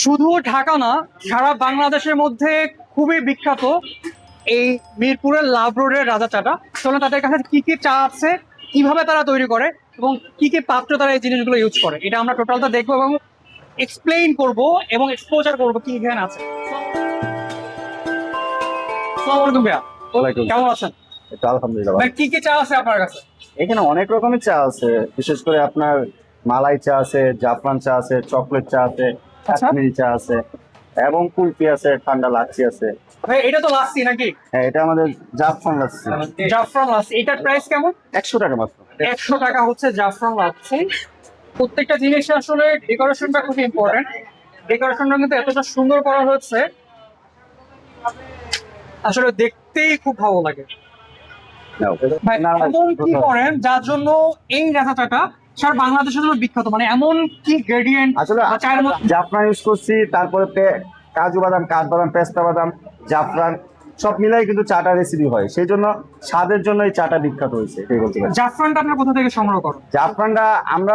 শুধু ঢাকা না, সারা বাংলাদেশের মধ্যে খুবই বিখ্যাত এই মিরপুরের লাভ রোডের রাজা চাটা। চলুন তাদের কাছে কি কি চা আছে, কিভাবে তারা তৈরি করে এবং কি কি পাত্র তারা এই জিনিসগুলো ইউজ করে, এটা আমরা টোটালটা দেখবো এবং এক্সপ্লেইন করব এবং এক্সপোজার করবো কি এখানে আছে। আসসালামু আলাইকুম ভাইয়া, ওয়ালাইকুম। কেমন আছেন? এটা আলহামদুলিল্লাহ ভালো। ভাই কি কি চা আছে আপনার কাছে? এখানে অনেক রকমের চা আছে, বিশেষ করে আপনার মালাই চা আছে, জাফরান চা আছে, চকলেট চা আছে, কাশ্মীরি চা আছে এবং কুলফি আছে, ঠান্ডা লাচ্ছি আছে। ভাই এটা তো লাচ্ছি নাকি? হ্যাঁ, এটা আমাদের জাফরান লাচ্ছি। জাফরান লাচ্ছি, এটার প্রাইস কেমন? 100 টাকা মাত্র। 100 টাকা হচ্ছে জাফরান লাচ্ছি। প্রত্যেকটা জিনিসে আসলে ডেকোরেশনটা খুব ইম্পর্টেন্ট। ডেকোরেশনটা কিন্তু এতটা সুন্দর করা হয়েছে, আসলে দেখতেই খুব ভালো লাগে। নাও। ভাই না, না, এমন কি করেন যার জন্য এই রাজাটাটা সারা বাংলাদেশের জন্য বিখ্যাত, মানে এমন কি গ্রেডিয়েন্ট আসলে চায়ের মধ্যে? জাফরান ইউজ করছি, তারপরে কাজু বাদাম, কাঠবাদাম, পেস্তা বাদাম, জাফরান সব মিলাই কিন্তু চাটা রেসিপি হয়, সেই জন্য স্বাদের জন্য এই চাটা বিখ্যাত হয়েছে এটাই বলতে পারি। জাফরানটা আপনার কোথা থেকে সংগ্রহ করো? জাফরানটা আমরা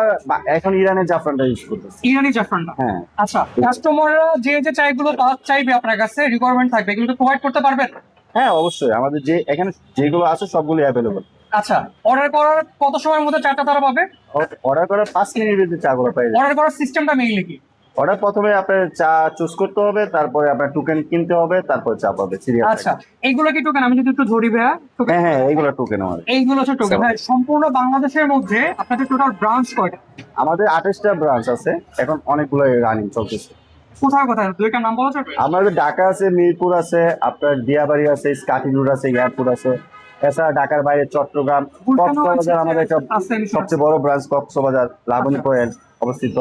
এখন ইরানের জাফরানটা ইউজ করতেছি। ইরানি জাফরানটা। হ্যাঁ, আচ্ছা, কাস্টমাররা যে যে চাইগুলো চাইবে আপনার কাছে, রিকোয়ারমেন্ট থাকবে, এগুলো প্রোভাইড করতে পারবেন? হ্যাঁ অবশ্যই, আমাদের যে এখানে যেগুলো আছে সবগুলো অ্যাভেলেবল। আচ্ছা, অর্ডার করার কত সময়ের মধ্যে চাটা তারা পাবে? অর্ডার করার 5 মিনিটের ভিতরে চাগুলো পেয়ে যাবেন। অর্ডার করার সিস্টেমটা মেইনলি কি? অর্ডার প্রথমে আপনার চা চুজ করতে হবে, তারপরে আপনার টোকেন কিনতে হবে, তারপরে চা পাবে সিরিয়াল। আচ্ছা, এইগুলো কি টোকেন? আমি যদি একটু ধরি ভাইয়া, হ্যাঁ হ্যাঁ, এইগুলো টোকেন আমাদের। এইগুলো হচ্ছে টোকেন। ভাই সম্পূর্ণ বাংলাদেশের মধ্যে আপনাদের টোটাল ব্রাঞ্চ কয়টা? আমাদের 28টা ব্রাঞ্চ আছে, এখন অনেকগুলো রানিং চলতেছে। কোথায় কোথায় দুইটা নাম বলা যাবে? আমাদের ঢাকা আছে, মিরপুর আছে, আপনার দিয়াবাড়ি আছে, স্কাটি রোড আছে, এয়ারপোর্ট আছে। এছাড়া ঢাকার বাইরে চট্টগ্রাম, কক্সবাজার আমাদের একটা সবচেয়ে বড় ব্রাঞ্চ, কক্সবাজার লাবণী পয়েন্ট অবস্থিত।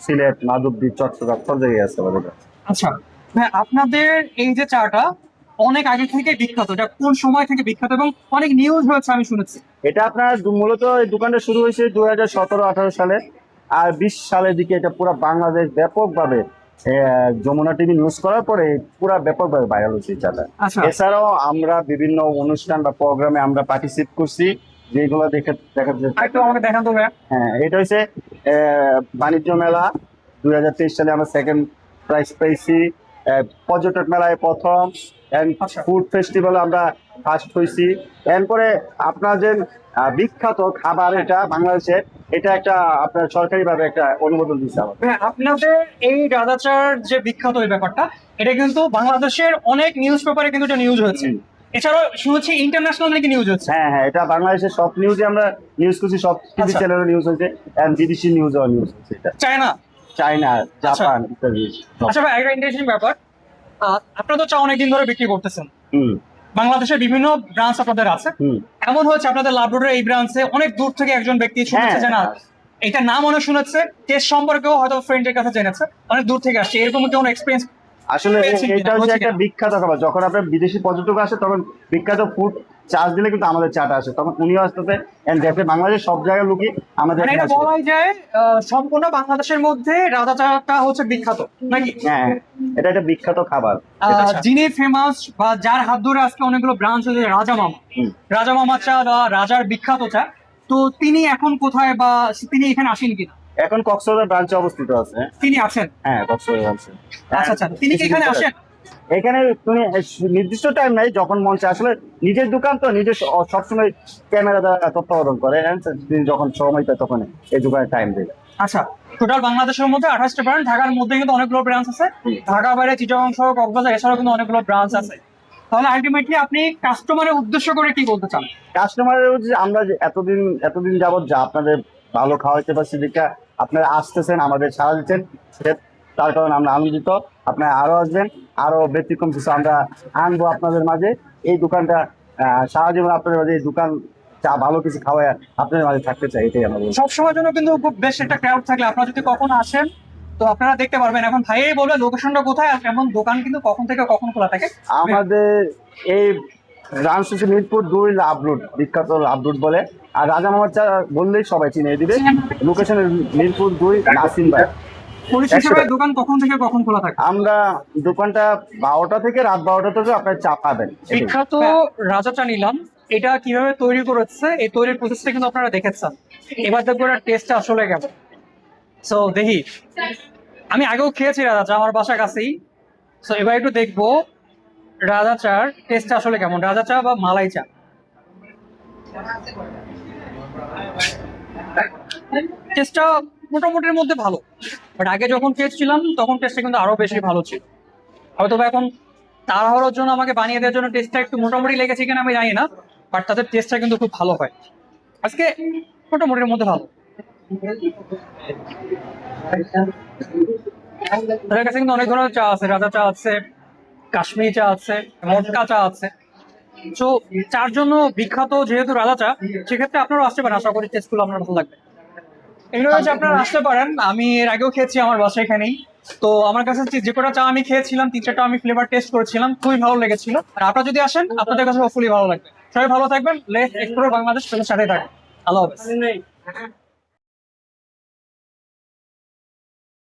সিলেট, মাধবদী, চট্টগ্রাম সব জায়গায় আছে আমাদের কাছে। আচ্ছা ভাই, আপনাদের এই যে চাটা অনেক আগে থেকে বিখ্যাত, এটা কোন সময় থেকে বিখ্যাত এবং অনেক নিউজ হয়েছে আমি শুনেছি? এটা আপনার মূলত এই দোকানটা শুরু হয়েছে 2017-18 সালে, আর 20 সালের দিকে এটা পুরো বাংলাদেশ ব্যাপকভাবে যমুনা টিভি নিউজ করার পরে পুরো ব্যাপকভাবে ভাইরাল হয়েছে এই চাটা। আচ্ছা। এছাড়াও আমরা বিভিন্ন অনুষ্ঠান বা প্রোগ্রামে আমরা পার্টিসিপেট করছি, যেগুলো দেখা আরেকটু আমাকে দেখান তো ভাইয়া। হ্যাঁ, এটা হচ্ছে বাণিজ্য মেলা 2023 সালে আমরা সেকেন্ড প্রাইজ পেয়েছি। পর্যটক মেলায় প্রথম, আচ্ছা। ফুড ফেস্টিভ্যালে আমরা ফার্স্ট হয়েছি। এরপরে আপনার যে বিখ্যাত খাবার এটা বাংলাদেশের, এটা একটা আপনার সরকারিভাবে একটা অনুমোদন দিচ্ছে আমাদের। ভাইয়া, আপনাদের এই রাজাচার যে বিখ্যাত এই ব্যাপারটা, এটা কিন্তু বাংলাদেশের অনেক নিউজ পেপারে কিন্তু এটা নিউজ হয়েছে। এছাড়াও শুনেছি ইন্টারন্যাশনাল নাকি নিউজ হচ্ছে। হ্যাঁ হ্যাঁ, এটা বাংলাদেশের সব নিউজে আমরা নিউজ করছি, সব টিভি আচ্ছা। চ্যানেলে নিউজ হয়েছে, এন্ড বিদেশি নিউজেও নিউজ হয়েছে এটা। চায়না। চায়না, জাপান ইত্যাদি সব। আচ্ছা ভাই, একটা ইন্টারেস্টিং ব্যাপার, আপনারা তো চা অনেকদিন ধরে বিক্রি করতেছেন, হুম বাংলাদেশের বিভিন্ন ব্রাঞ্চ আপনাদের আছে। হুম। এমন হচ্ছে আপনাদের লাভ রোডের এই ব্রাঞ্চে অনেক দূর থেকে একজন ব্যক্তি শুনেছে হ্যাঁ। যে না, এটা নাম অনেক শুনেছে, টেস্ট সম্পর্কেও হয়তো ফ্রেন্ডের কাছে জেনেছে, অনেক দূর থেকে আসছে, এরকম কোনো এক্সপিরিয়েন্স? আসলে পেয়েছি কিনা, এটা হচ্ছে হচ্ছে একটা কিনা? বিখ্যাত খাবার। যখন আপনার বিদেশি পর্যটক আসে তখন বিখ্যাত ফুড চার্জ দিলে কিন্তু আমাদের চাটা আসে, তখন উনিও আসতেছে দেখে বাংলাদেশ সব জায়গায় লুকি আমাদের মানে এটা এখানে আসে। বলাই যায় সম্পূর্ণ বাংলাদেশের মধ্যে রাজা চাটা হচ্ছে বিখ্যাত নাকি? হ্যাঁ, এটা একটা বিখ্যাত খাবার। যিনি ফেমাস বা যার হাত ধরে আজকে অনেকগুলো ব্রাঞ্চ হয়েছে, রাজা মামা। হুম। রাজা মামা চা বা রাজার বিখ্যাত চা, তো তিনি এখন কোথায় বা তিনি এখানে আসেন কিনা? এখন কক্সবাজার ব্রাঞ্চে অবস্থিত আছে। তিনি আছেন? হ্যাঁ, কক্সবাজার ব্রাঞ্চে। আচ্ছা আচ্ছা, তিনি কি এখানে আসেন? এখানে তুমি নির্দিষ্ট টাইম নাই, যখন মন চায়। আসলে নিজের দোকান তো নিজে সবসময় ক্যামেরা দ্বারা তত্ত্বাবধান করে, তিনি যখন সময় পায় তখন এই দোকানে টাইম দেয়। আচ্ছা, টোটাল বাংলাদেশের মধ্যে 28টা ব্রাঞ্চ, ঢাকার মধ্যে কিন্তু অনেকগুলো ব্রাঞ্চ আছে, ঢাকা বাইরে চিটাগাং সহ কক্সবাজার এছাড়াও কিন্তু অনেকগুলো ব্রাঞ্চ আছে। তাহলে আলটিমেটলি আপনি কাস্টমারের উদ্দেশ্য করে কি বলতে চান? কাস্টমারের যে আমরা যে এতদিন যাবত যা আপনাদের ভালো খাওয়াইতে পারছি, যেটা আপনারা আসতেছেন, আমাদের সাড়া দিচ্ছেন, তার কারণে আমরা আনন্দিত। আপনারা আরো আসবেন, আরো ব্যতিক্রম কিছু আমরা আনবো আপনাদের মাঝে। এই দোকানটা সারা জীবন আপনাদের মাঝে, এই দোকান চা ভালো কিছু খাওয়ায় আপনাদের মাঝে থাকতে চাই, এটাই আমরা বলছি। সবসময়ের জন্য কিন্তু খুব বেশ একটা ক্রাউড থাকলে আপনারা যদি কখনো আসেন তো আপনারা দেখতে পারবেন। এখন ভাইয়াই বলবে লোকেশনটা কোথায়, আর এমন দোকান কিন্তু কখন থেকে কখন খোলা থাকে। আমাদের এই ব্রাঞ্চ হচ্ছে মিরপুর 2 লাভ রোড, বিখ্যাত লাভ রোড বলে। আর রাজা মামার চা বললেই সবাই চিনে দিবে। লোকেশন মিরপুর 2 নাসিম ভাই। পরিশেষে দোকান কখন থেকে কখন খোলা থাকে? আমরা দোকানটা 12টা থেকে রাত 12টা থেকে আপনার চা পাবেন। বিখ্যাত রাজা চা নিলাম, এটা কিভাবে তৈরি করেছে এই তৈরির প্রসেসটা কিন্তু আপনারা দেখেছেন, এবার দেখবো টেস্টটা আসলে কেমন। সো দেখি। আমি আগেও খেয়েছি রাজা চা, আমার বাসার কাছেই। তো এবার একটু দেখবো রাজা চার টেস্ট আসলে কেমন, রাজা চা বা মালাই চা। টেস্টটা মোটামুটির মধ্যে ভালো, বাট আগে যখন খেয়েছিলাম তখন টেস্টটা কিন্তু আরো বেশি ভালো ছিল। হয়তো বা এখন তাড়াহুড়োর জন্য আমাকে বানিয়ে দেওয়ার জন্য টেস্টটা একটু মোটামুটি লেগেছে কিনা আমি জানি না, বাট তাদের টেস্টটা কিন্তু খুব ভালো হয় আজকে, মোটামুটির মধ্যে ভালো। তাদের কাছে কিন্তু অনেক ধরনের চা আছে, রাজা চা আছে, কাশ্মীরি চা আছে, মটকা চা আছে। তো চার জন্য বিখ্যাত যেহেতু রাজা চা, সেক্ষেত্রে আপনারাও আসতে পারেন, আশা করি টেস্টগুলো আপনার ভালো লাগবে। এগুলো হচ্ছে আপনারা আসতে পারেন, আমি এর আগেও খেয়েছি আমার বাসায় এখানেই। তো আমার কাছে যে কটা চা আমি খেয়েছিলাম 3-4টা আমি ফ্লেভার টেস্ট করেছিলাম, খুবই ভালো লেগেছিল। আর আপনারা যদি আসেন আপনাদের কাছে হোপফুলি ভালো লাগবে। সবাই ভালো থাকবেন, লেটস এক্সপ্লোর বাংলাদেশ সাথে থাকবেন। আল্লাহ হাফেজ।